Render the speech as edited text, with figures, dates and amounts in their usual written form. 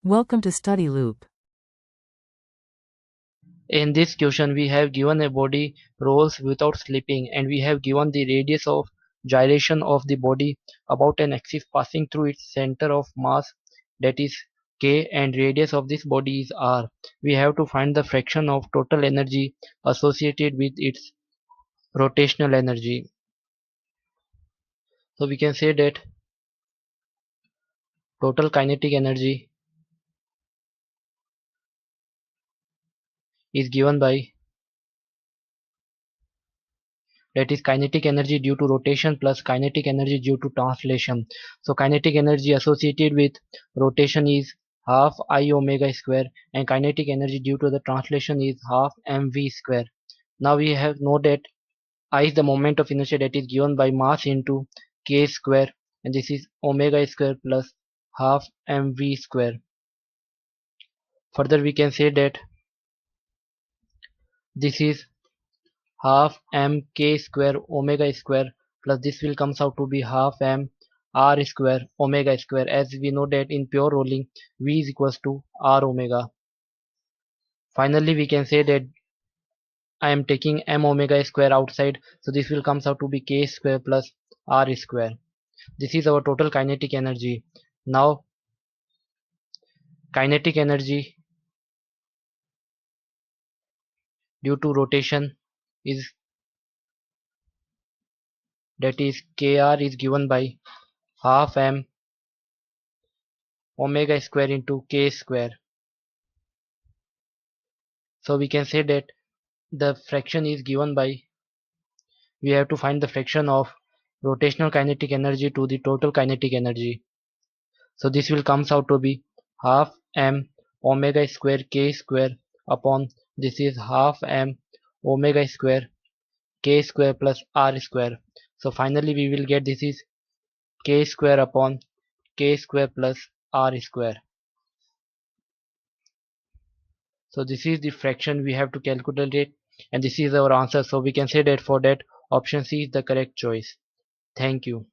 Welcome to Study Loop. In this question we have given a body rolls without slipping, and we have given the radius of gyration of the body about an axis passing through its center of mass, that is k, and radius of this body is r. We have to find the fraction of total energy associated with its rotational energy. So we can say that total kinetic energy is given by, that is kinetic energy due to rotation plus kinetic energy due to translation. So kinetic energy associated with rotation is half I omega square, and kinetic energy due to the translation is half mv square. Now we have know that I is the moment of inertia that is given by mass into k square, and this is omega square plus half mv square. Further we can say that this is half m k square omega square, plus this will comes out to be half m r square omega square, as we know that in pure rolling v is equals to r omega. Finally we can say that I am taking m omega square outside, so this will comes out to be k square plus r square. This is our total kinetic energy. Now kinetic energy due to rotation is, that is kr, is given by half m omega square into k square. So we can say that the fraction is given by, we have to find the fraction of rotational kinetic energy to the total kinetic energy. So this will comes out to be half m omega square k square upon, this is half m omega square k square plus r square. So finally we will get, this is k square upon k square plus r square. So this is the fraction we have to calculate it, and this is our answer. So we can say that for that option C is the correct choice. Thank you.